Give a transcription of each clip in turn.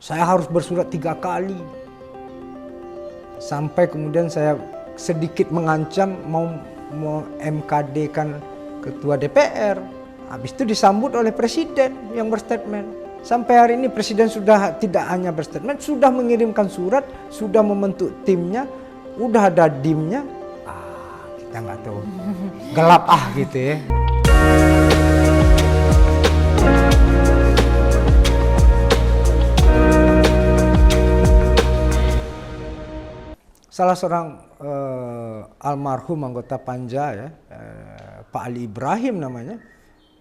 Saya harus bersurat 3 kali. Sampai kemudian saya sedikit mengancam mau MKD kan ketua DPR. Habis itu disambut oleh presiden yang berstatement. Sampai hari ini presiden sudah tidak hanya berstatement, sudah mengirimkan surat, sudah membentuk timnya, udah ada dimnya. Kita nggak tahu, gelap gitu ya. Salah seorang almarhum anggota Panja ya, Pak Ali Ibrahim namanya,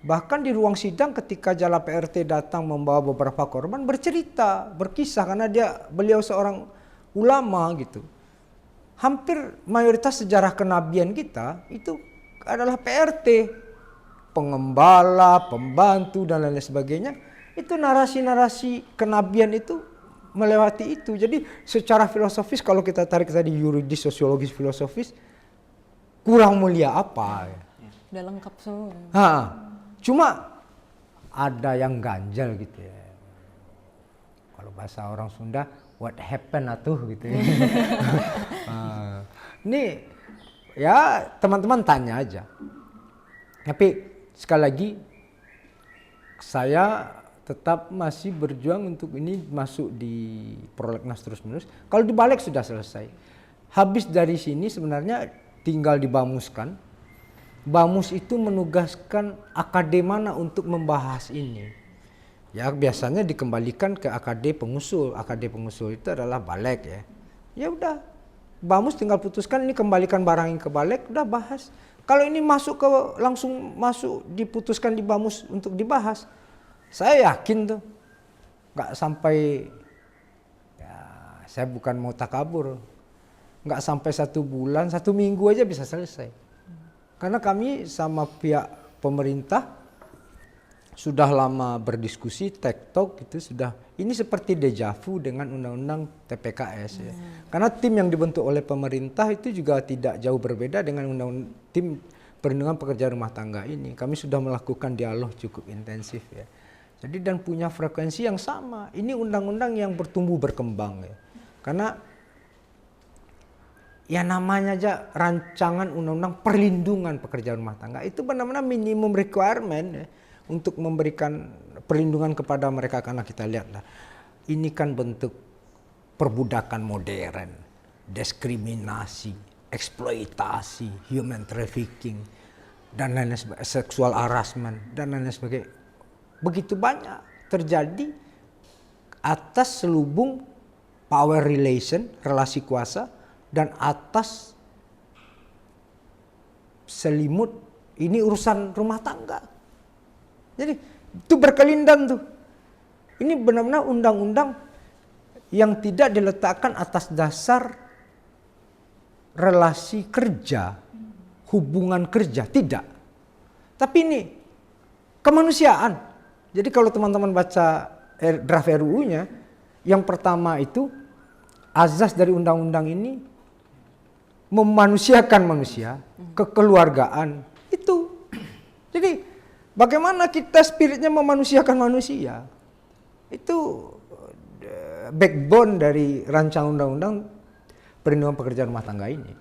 bahkan di ruang sidang ketika Jala PRT datang membawa beberapa korban bercerita, berkisah karena beliau seorang ulama gitu. Hampir mayoritas sejarah kenabian kita itu adalah PRT, pengembala, pembantu dan lain sebagainya. Itu narasi-narasi kenabian itu melewati itu. Jadi secara filosofis kalau kita tarik tadi yuridis, sosiologis, filosofis, kurang mulia apa ya? Udah lengkap semua. Cuma ada yang ganjal gitu ya. Kalau bahasa orang Sunda, what happened atuh gitu ya. Ini ya teman-teman tanya aja. Tapi sekali lagi saya tetap masih berjuang untuk ini masuk di prolegnas terus-menerus. Kalau dibalik sudah selesai. Habis dari sini sebenarnya tinggal dibamuskan. Bamus itu menugaskan AKD mana untuk membahas ini. Ya biasanya dikembalikan ke AKD pengusul. AKD pengusul itu adalah Balek ya. Ya udah, Bamus tinggal putuskan ini, kembalikan barang ini ke Balek, udah bahas. Kalau ini langsung masuk diputuskan di Bamus untuk dibahas. Saya yakin tuh nggak sampai, ya saya bukan mau takabur, nggak sampai 1 bulan, 1 minggu aja bisa selesai. Karena kami sama pihak pemerintah sudah lama berdiskusi, tektok gitu sudah. Ini seperti dejavu dengan undang-undang TPKS ya. Karena tim yang dibentuk oleh pemerintah itu juga tidak jauh berbeda dengan tim perlindungan pekerja rumah tangga ini. Kami sudah melakukan dialog cukup intensif ya. Jadi dan punya frekuensi yang sama. Ini undang-undang yang bertumbuh berkembang ya. Karena ya namanya aja rancangan undang-undang perlindungan pekerja rumah tangga itu benar-benar minimum requirement ya, untuk memberikan perlindungan kepada mereka. Karena kita lihatlah ini kan bentuk perbudakan modern, diskriminasi, eksploitasi, human trafficking dan lain sebagainya, seksual harassment dan lain sebagainya. Begitu banyak terjadi atas selubung power relation, relasi kuasa, dan atas selimut ini urusan rumah tangga. Jadi itu berkelindan tuh. Ini benar-benar undang-undang yang tidak diletakkan atas dasar relasi kerja, hubungan kerja, tidak. Tapi ini kemanusiaan. Jadi kalau teman-teman baca draft RUU-nya, yang pertama itu azas dari undang-undang ini memanusiakan manusia, kekeluargaan itu. Jadi bagaimana kita spiritnya memanusiakan manusia? Itu backbone dari rancangan undang-undang perlindungan pekerja rumah tangga ini.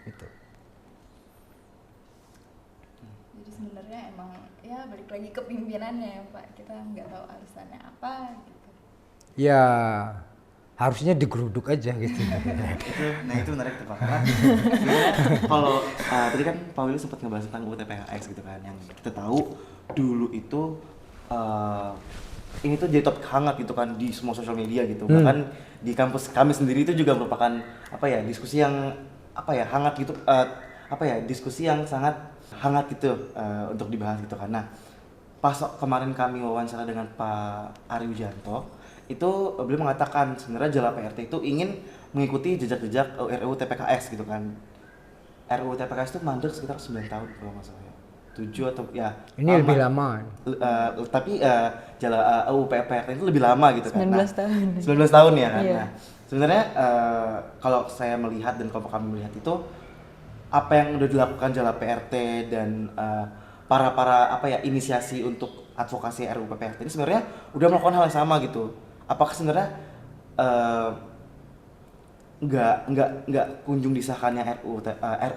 Itu. Jadi sebenarnya emang ya balik lagi ke pimpinannya ya Pak. Kita nggak tahu alasannya apa gitu. Ya harusnya digeruduk aja gitu. Itu menarik tuh Pak. Karena kalau tadi kan Pak Willy sempat ngebahas tentang UU TPKS gitu kan, yang kita tahu dulu itu ini tuh jadi topik hangat gitu kan di semua sosial media gitu. Bahkan di kampus kami sendiri itu juga merupakan diskusi yang hangat gitu, diskusi yang sangat hangat gitu untuk dibahas gitu kan. Nah, pas kemarin kami wawancara dengan Pak Ari Wijanto, itu beliau mengatakan sebenarnya Jala PRT itu ingin mengikuti jejak-jejak RUU TPKS gitu kan. RUU TPKS itu mandek sekitar 9 tahun kalau nggak salah ya. 7 atau ya. Ini lama. Lebih lama. Tapi Jala RUU PRT itu lebih lama gitu kan. 19 tahun. 19 tahun ya kan. Iya. Nah, sebenarnya kalau saya melihat dan kalau kami melihat itu apa yang udah dilakukan Jala PRT dan para inisiasi untuk advokasi RUU PRT ini sebenarnya udah melakukan hal yang sama gitu. Apakah sebenarnya eh, nggak kunjung disahkannya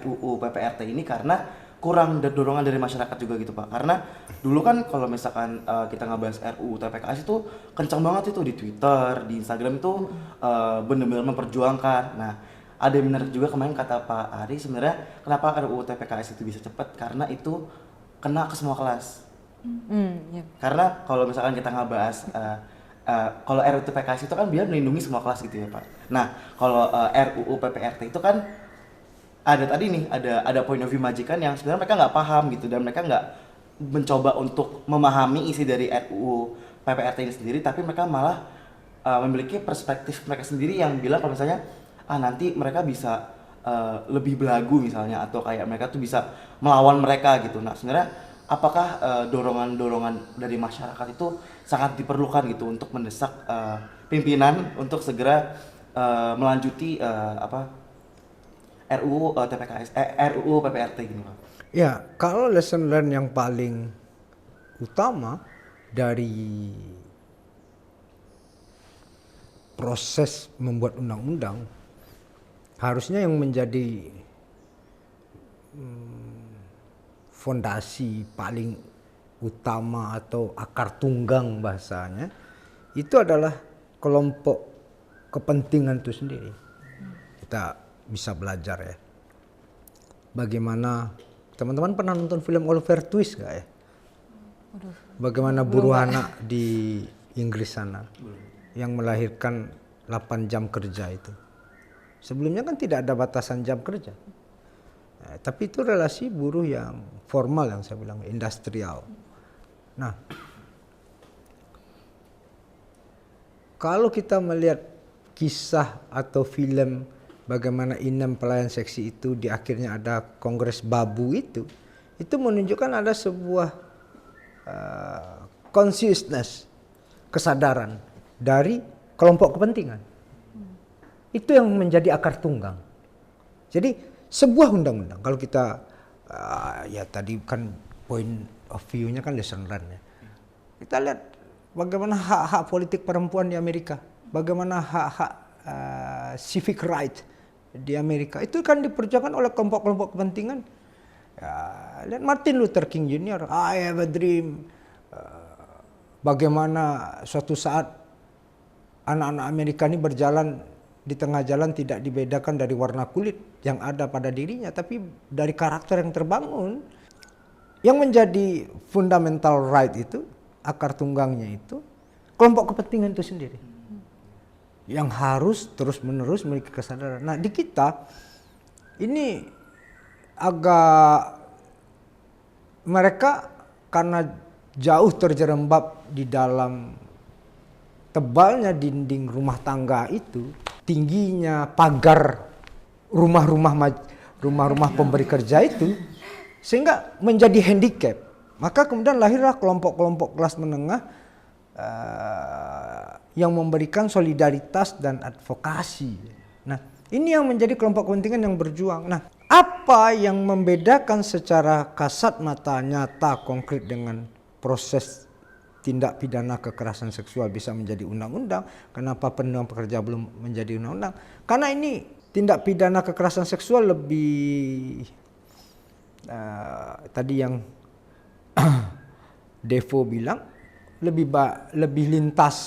RUU PPRT ini karena kurang dorongan dari masyarakat juga gitu Pak. Karena dulu kan kalau misalkan kita ngebahas RUU TPKS itu kencang banget itu di Twitter, di Instagram itu benar-benar memperjuangkan. Nah, ada yang benar juga kemarin kata Pak Ari, sebenarnya kenapa RUU TPKS itu bisa cepat karena itu kena ke semua kelas. Ya. Karena kalau misalkan kita ngebahas kalau RUU TPKS itu kan dia melindungi semua kelas gitu ya Pak. Nah, kalau RUU PPRT itu kan ada tadi nih, ada point of view majikan yang sebenarnya mereka nggak paham gitu, dan mereka nggak mencoba untuk memahami isi dari RUU PPRT ini sendiri, tapi mereka malah memiliki perspektif mereka sendiri yang bilang kalau misalnya nanti mereka bisa lebih belagu misalnya, atau kayak mereka tuh bisa melawan mereka gitu. Nah, sebenarnya apakah dorongan-dorongan dari masyarakat itu sangat diperlukan gitu untuk mendesak pimpinan untuk segera melanjuti RUU TPKS, RUU PPRT gini Pak? Ya, kalau lesson learn yang paling utama dari proses membuat undang-undang, harusnya yang menjadi fondasi paling utama atau akar tunggang bahasanya, itu adalah kelompok kepentingan itu sendiri. Kita bisa belajar ya. Bagaimana teman-teman pernah nonton film Oliver Twist nggak ya? Bagaimana buruh anak di Inggris sana yang melahirkan 8 jam kerja itu. Sebelumnya kan tidak ada batasan jam kerja. Tapi itu relasi buruh yang formal yang saya bilang, industrial. Nah, kalau kita melihat kisah atau film bagaimana 6 pelayan seksi itu di akhirnya ada Kongres Babu itu menunjukkan ada sebuah consciousness, kesadaran dari kelompok kepentingan. Itu yang menjadi akar tunggang. Jadi sebuah undang-undang, kalau kita ya tadi kan point of view-nya kan lesson learn ya. Kita lihat bagaimana hak-hak politik perempuan di Amerika, bagaimana hak-hak civic right di Amerika itu kan diperjuangkan oleh kelompok-kelompok kepentingan. Ya, lihat Martin Luther King Jr. I have a dream. Bagaimana suatu saat anak-anak Amerika ini berjalan di tengah jalan tidak dibedakan dari warna kulit yang ada pada dirinya, tapi dari karakter yang terbangun. Yang menjadi fundamental right itu, akar tunggangnya itu, kelompok kepentingan itu sendiri. Yang harus terus-menerus memiliki kesadaran. Nah, di kita ini agak mereka karena jauh terjerembab di dalam tebalnya dinding rumah tangga itu, tingginya pagar rumah-rumah pemberi kerja itu, sehingga menjadi handicap. Maka kemudian lahirlah kelompok-kelompok kelas menengah yang memberikan solidaritas dan advokasi. Nah, ini yang menjadi kelompok kepentingan yang berjuang. Nah, apa yang membedakan secara kasat mata, nyata, konkret dengan proses tindak pidana kekerasan seksual bisa menjadi undang-undang? Kenapa perlindungan pekerja belum menjadi undang-undang? Karena ini tindak pidana kekerasan seksual lebih tadi yang Devo bilang lebih lintas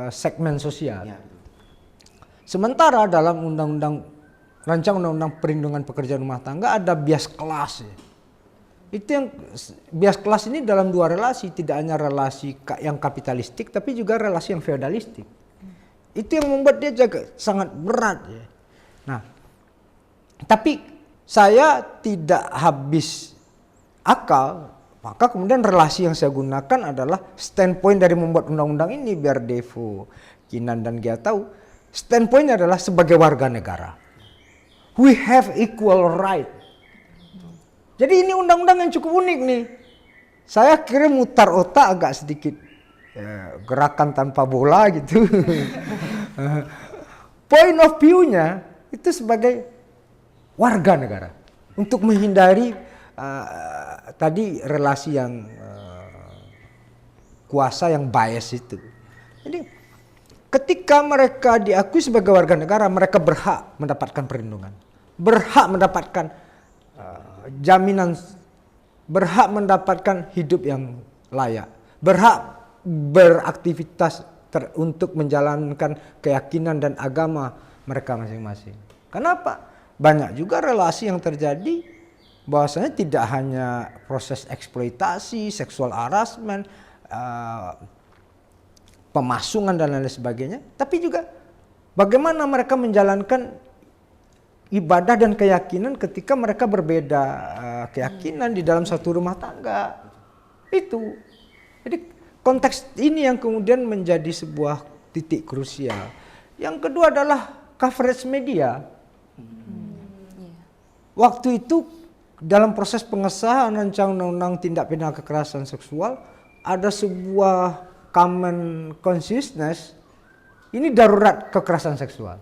segmen sosial. Ya. Sementara dalam rancangan undang-undang perlindungan pekerja rumah tangga ada bias kelas. Ya. Itu yang bias kelas ini dalam dua relasi, tidak hanya relasi yang kapitalistik tapi juga relasi yang feodalistik. Itu yang membuat dia sangat berat. Ya. Nah, tapi saya tidak habis akal. Maka kemudian relasi yang saya gunakan adalah standpoint dari membuat undang-undang ini, biar Devo, Kinan, dan Gia tahu. Standpointnya adalah sebagai warga negara. We have equal right. Jadi ini undang-undang yang cukup unik nih. Saya kira mutar otak agak sedikit gerakan tanpa bola gitu. Point of view-nya itu sebagai warga negara. Untuk menghindari tadi relasi yang kuasa yang bias itu. Jadi ketika mereka diakui sebagai warga negara, mereka berhak mendapatkan perlindungan, berhak mendapatkan jaminan, berhak mendapatkan hidup yang layak, berhak beraktivitas untuk menjalankan keyakinan dan agama mereka masing-masing. Kenapa? Banyak juga relasi yang terjadi bahwasanya tidak hanya proses eksploitasi, seksual harassment, pemasungan dan lain sebagainya, tapi juga bagaimana mereka menjalankan ibadah dan keyakinan ketika mereka berbeda keyakinan di dalam satu rumah tangga. Itu. Jadi konteks ini yang kemudian menjadi sebuah titik krusial. Yang kedua adalah coverage media. Waktu itu dalam proses pengesahan rancangan undang-undang tindak pidana kekerasan seksual ada sebuah common consciousness, ini darurat kekerasan seksual.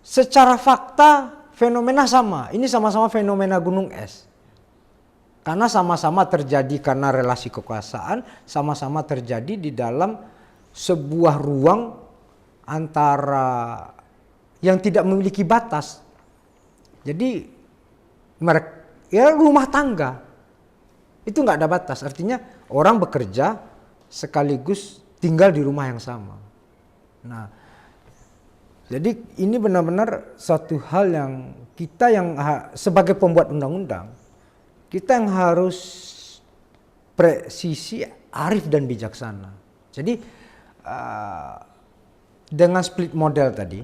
Secara fakta fenomena sama, ini sama-sama fenomena gunung es. Karena sama-sama terjadi karena relasi kekuasaan, sama-sama terjadi di dalam sebuah ruang antara yang tidak memiliki batas. Jadi mereka ya rumah tangga itu nggak ada batas, artinya orang bekerja sekaligus tinggal di rumah yang sama. Nah, jadi ini benar-benar suatu hal yang kita yang sebagai pembuat undang-undang kita yang harus presisi, arif dan bijaksana. Jadi dengan split model tadi,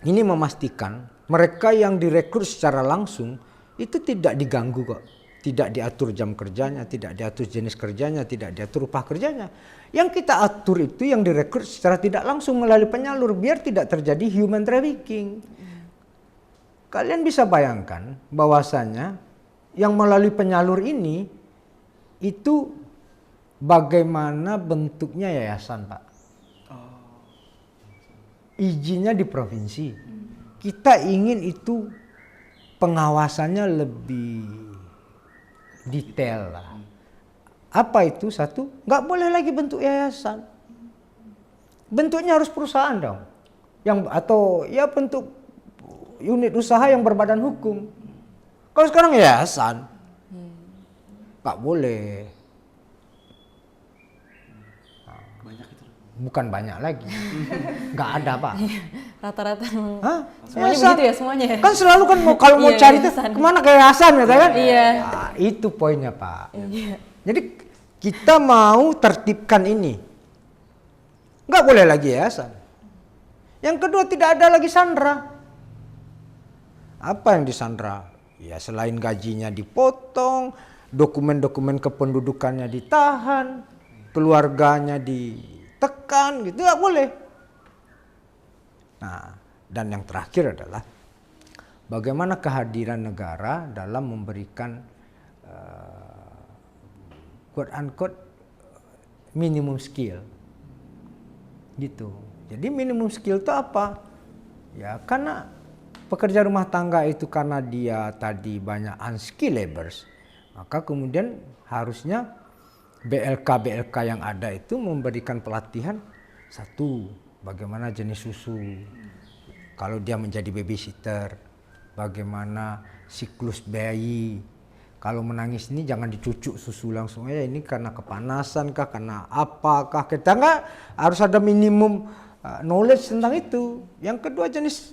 ini memastikan mereka yang direkrut secara langsung itu tidak diganggu kok. Tidak diatur jam kerjanya, tidak diatur jenis kerjanya, tidak diatur upah kerjanya. Yang kita atur itu yang direkrut secara tidak langsung melalui penyalur biar tidak terjadi human trafficking. Kalian bisa bayangkan bahwasanya yang melalui penyalur ini itu bagaimana bentuknya yayasan, Pak. Izinnya di provinsi. Kita ingin itu pengawasannya lebih detail lah. Apa itu? Satu, nggak boleh lagi bentuk yayasan. Bentuknya harus perusahaan dong. Atau ya bentuk unit usaha yang berbadan hukum. Kalau sekarang yayasan, nggak boleh. Bukan banyak lagi, nggak ada Pak. Rata-rata Yayasan. semuanya begitu ya semuanya. Kan selalu kan kalau mau Iya, cari tuh yayasan. kemana ke yayasan gitu kan? Iya. Nah, itu poinnya Pak. Iya. Jadi kita mau tertibkan ini, nggak boleh lagi yayasan. Yang kedua tidak ada lagi sandra. Apa yang disandra? Ya selain gajinya dipotong, dokumen-dokumen kependudukannya ditahan, keluarganya ditekan gitu, nggak boleh. Nah, dan yang terakhir adalah bagaimana kehadiran negara dalam memberikan quote unquote minimum skill gitu. Jadi minimum skill itu apa? Ya karena pekerja rumah tangga itu karena dia tadi banyak unskilled laborers, maka kemudian harusnya BLK yang ada itu memberikan pelatihan satu, bagaimana jenis susu, kalau dia menjadi babysitter, bagaimana siklus bayi, kalau menangis ini jangan dicucuk susu langsung aja, ini karena kepanasan kah, karena apakah, kita nggak harus ada minimum knowledge tentang itu. Yang kedua jenis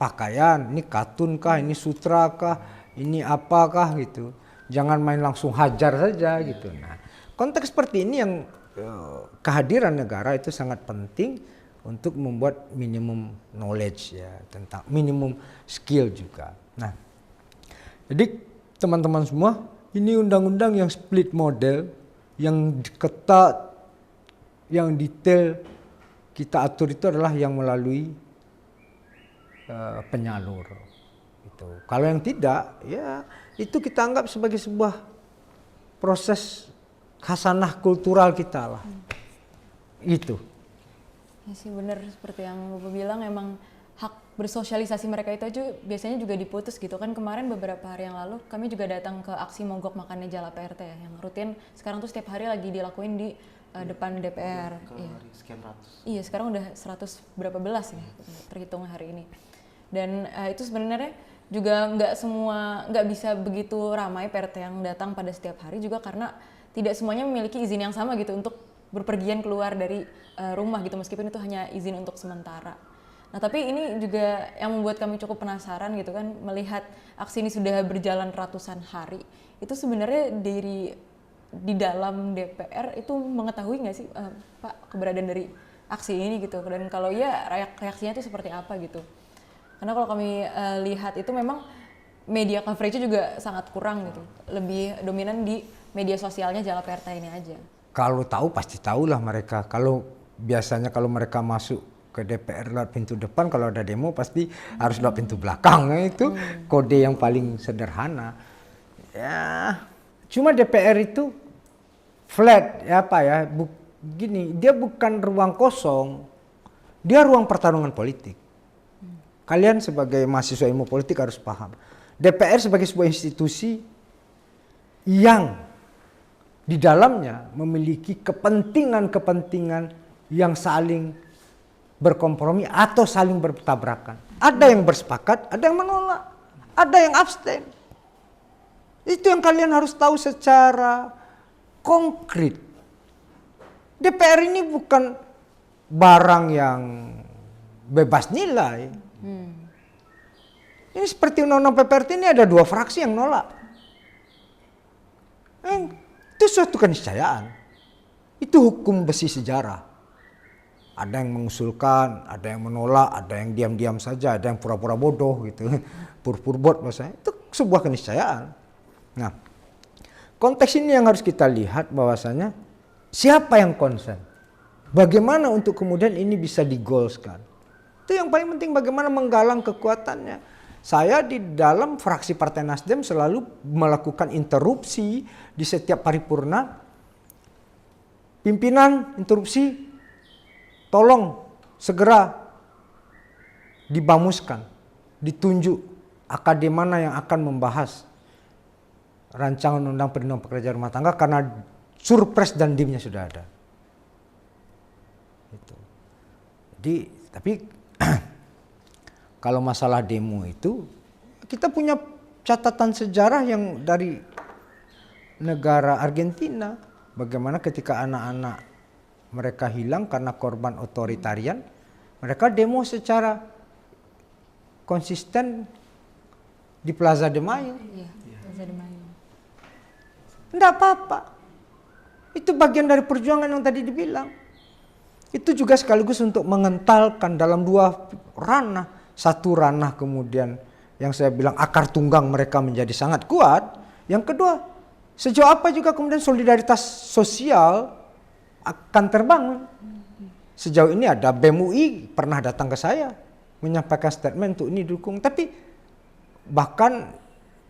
pakaian, ini katun kah, ini sutra kah, ini apakah gitu. Jangan main langsung hajar saja gitu. Nah, konteks seperti ini yang kehadiran negara itu sangat penting untuk membuat minimum knowledge ya, tentang minimum skill juga. Nah, jadi teman-teman semua, ini undang-undang yang split model, yang ketat, yang detail kita atur itu adalah yang melalui penyalur. Itu. Kalau yang tidak, ya itu kita anggap sebagai sebuah proses khasanah kultural kita lah. Itu. Ya sih benar seperti yang Bapak bilang, emang hak bersosialisasi mereka itu aja biasanya juga diputus gitu kan. Kemarin beberapa hari yang lalu kami juga datang ke aksi mogok makannya Jala PRT ya, yang rutin sekarang tuh setiap hari lagi dilakuin di depan DPR. Ke Iya. sekian ratus. Iya, sekarang udah 100 berapa belas ya terhitung hari ini. Dan itu sebenarnya juga nggak bisa begitu ramai PRT yang datang pada setiap hari juga karena tidak semuanya memiliki izin yang sama gitu untuk berpergian keluar dari rumah gitu, meskipun itu hanya izin untuk sementara. Nah, tapi ini juga yang membuat kami cukup penasaran gitu kan, melihat aksi ini sudah berjalan ratusan hari. Itu sebenarnya di dalam DPR itu mengetahui nggak sih Pak keberadaan dari aksi ini gitu, dan kalau iya reaksinya itu seperti apa gitu. Karena kalau kami lihat itu memang media coverage juga sangat kurang gitu, lebih dominan di media sosialnya Jalaperta ini aja. Kalau tahu pasti tahulah mereka. Kalau biasanya kalau mereka masuk ke DPR lewat pintu depan, kalau ada demo pasti harus lewat pintu belakang. Itu kode yang paling sederhana. Ya, cuma DPR itu flat ya Pak ya. Gini, dia bukan ruang kosong, dia ruang pertarungan politik. Kalian sebagai mahasiswa ilmu politik harus paham. DPR sebagai sebuah institusi yang di dalamnya memiliki kepentingan-kepentingan yang saling berkompromi atau saling bertabrakan. Ada yang bersepakat, ada yang menolak, ada yang abstain. Itu yang kalian harus tahu secara konkret. DPR ini bukan barang yang bebas nilai. Ini seperti undang-undang PPRT ini ada 2 fraksi yang nolak. Itu suatu keniscayaan. Itu hukum besi sejarah. Ada yang mengusulkan, ada yang menolak, ada yang diam-diam saja, ada yang pura-pura bodoh gitu. Pur-purbot bahasanya. Itu sebuah keniscayaan. Nah, konteks ini yang harus kita lihat bahwasanya siapa yang concern. Bagaimana untuk kemudian ini bisa digolskan. Itu yang paling penting, bagaimana menggalang kekuatannya. Saya di dalam fraksi Partai Nasdem selalu melakukan interupsi di setiap paripurna. Pimpinan interupsi, tolong segera dibamuskan, ditunjuk akd mana yang akan membahas rancangan undang perlindungan pekerja rumah tangga karena surpres dan dimnya sudah ada. Itu. Jadi, tapi kalau masalah demo itu, kita punya catatan sejarah yang dari negara Argentina. Bagaimana ketika anak-anak mereka hilang karena korban otoritarian, mereka demo secara konsisten di Plaza de Mayo. Iya, Plaza de Mayo. Tidak apa-apa. Itu bagian dari perjuangan yang tadi dibilang. Itu juga sekaligus untuk mengentalkan dalam 2 ranah. Satu ranah kemudian yang saya bilang akar tunggang mereka menjadi sangat kuat. Yang kedua, sejauh apa juga kemudian solidaritas sosial akan terbangun. Sejauh ini ada BEM UI pernah datang ke saya menyampaikan statement untuk ini dukung. Tapi bahkan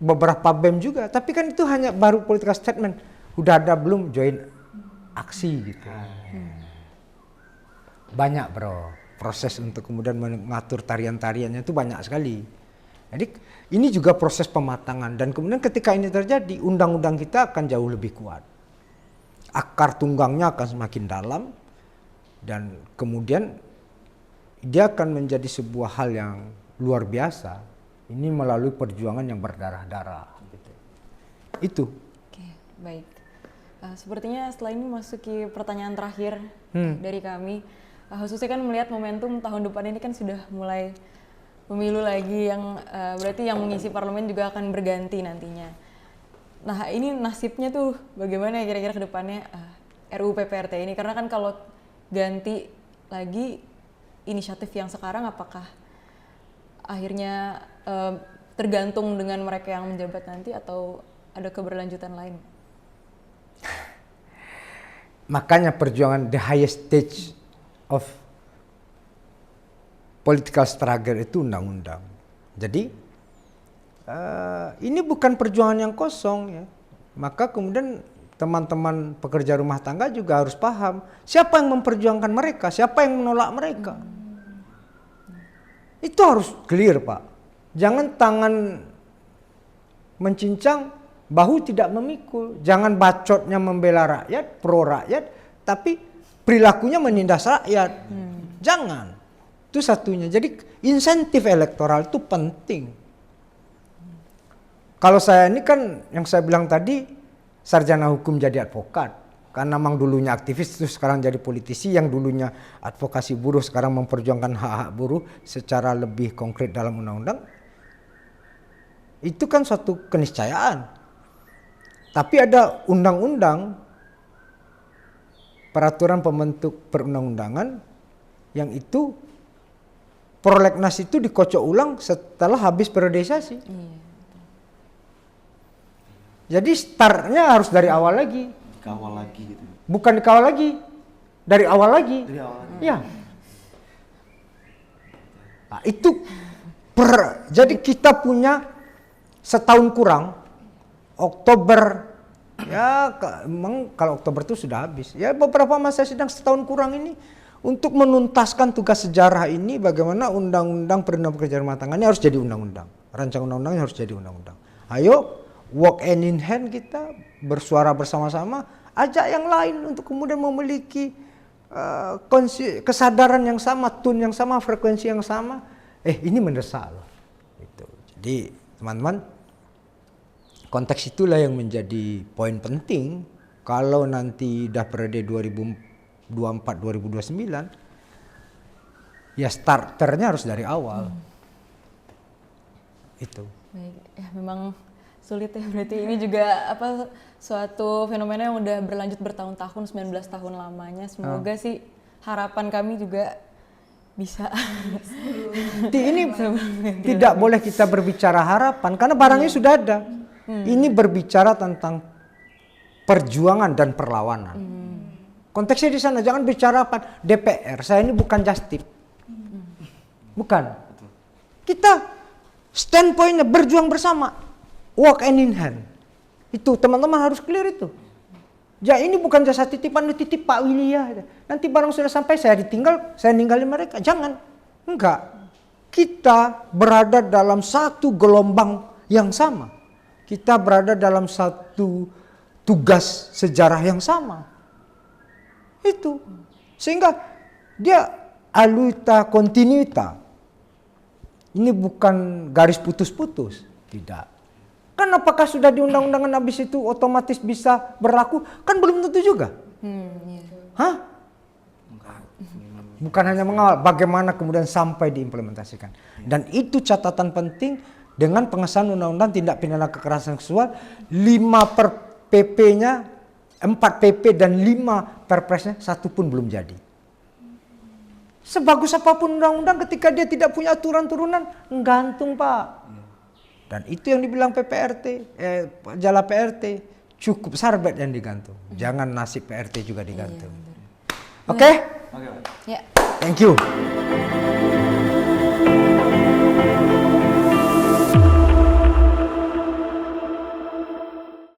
beberapa BEM juga. Tapi kan itu hanya baru political statement. Udah ada belum join aksi gitu. Banyak bro. Proses untuk kemudian mengatur tarian-tariannya itu banyak sekali. Jadi ini juga proses pematangan dan kemudian ketika ini terjadi undang-undang kita akan jauh lebih kuat. Akar tunggangnya akan semakin dalam dan kemudian dia akan menjadi sebuah hal yang luar biasa. Ini melalui perjuangan yang berdarah-darah. Gitu. Itu. Oke, baik. Sepertinya setelah ini masuki pertanyaan terakhir dari kami. Khususnya kan melihat momentum tahun depan ini kan sudah mulai pemilu lagi yang berarti yang mengisi parlemen juga akan berganti nantinya. Nah ini nasibnya tuh bagaimana ya kira-kira ke depannya RUU PPRT ini, karena kan kalau ganti lagi inisiatif yang sekarang apakah akhirnya tergantung dengan mereka yang menjabat nanti atau ada keberlanjutan lain? Makanya perjuangan the highest stage of political struggle itu undang-undang. Jadi ini bukan perjuangan yang kosong ya. Maka kemudian teman-teman pekerja rumah tangga juga harus paham siapa yang memperjuangkan mereka, siapa yang menolak mereka. Itu harus clear Pak. Jangan tangan mencincang, bahu tidak memikul. Jangan bacotnya membela rakyat, pro rakyat, tapi perilakunya menindas rakyat. Jangan. Itu satunya. Jadi insentif elektoral itu penting. Kalau saya ini kan yang saya bilang tadi sarjana hukum jadi advokat. Karena memang dulunya aktivis terus sekarang jadi politisi, yang dulunya advokasi buruh sekarang memperjuangkan hak-hak buruh secara lebih konkret dalam undang-undang. Itu kan suatu keniscayaan. Tapi ada undang-undang, peraturan pembentuk perundang-undangan yang itu prolegnas itu dikocok ulang setelah habis periodisasi. Jadi startnya harus dari awal lagi. Dikawal lagi gitu. Bukan dikawal lagi, dari awal lagi. Dari awal lagi. Ya. Nah, itu jadi kita punya setahun kurang, Oktober, ya memang kalau Oktober itu sudah habis. Ya beberapa masa sidang setahun kurang ini untuk menuntaskan tugas sejarah ini, bagaimana undang-undang perlindungan pekerja rumah tangga ini harus jadi undang-undang. Rancangan undang-undangnya harus jadi undang-undang. Ayo walk hand in hand, kita bersuara bersama-sama, ajak yang lain untuk kemudian memiliki kesadaran yang sama, tone yang sama, frekuensi yang sama. Ini mendesak loh. Gitu. Jadi teman-teman, konteks itulah yang menjadi poin penting kalau nanti dah periode 2024-2029, ya starternya harus dari awal. Itu. Baik, ya memang sulit ya, berarti ini juga suatu fenomena yang udah berlanjut bertahun-tahun, 19 tahun lamanya. Semoga sih harapan kami juga bisa. Ini tidak boleh kita berbicara harapan karena barangnya sudah ada. Ini berbicara tentang perjuangan dan perlawanan. Konteksnya di sana, jangan bicara apa DPR. Saya ini bukan justip. Bukan. Kita standpointnya berjuang bersama. Walk hand in hand. Itu teman-teman harus clear itu. Ya ini bukan jasa titipan, titip Pak Willy ya. Nanti barang sudah sampai saya ditinggal, saya ninggalin mereka. Jangan. Enggak. Kita berada dalam satu gelombang yang sama. Kita berada dalam satu tugas sejarah yang sama. Itu. Sehingga dia aluita continuita. Ini bukan garis putus-putus. Tidak. Kan apakah sudah di undang-undangan habis itu otomatis bisa berlaku? Kan belum tentu juga. Hah? Bukan hanya mengawal, bagaimana kemudian sampai diimplementasikan. Dan itu catatan penting dengan pengesahan undang-undang tindak pidana kekerasan seksual, 5 per PP-nya, 4 PP dan 5 perpresnya, 1 pun belum jadi. Sebagus apapun undang-undang ketika dia tidak punya aturan turunan, gantung Pak. Dan itu yang dibilang Jala PRT, cukup sarbet yang digantung. Jangan nasib PRT juga digantung. Oke? Ya. Thank you.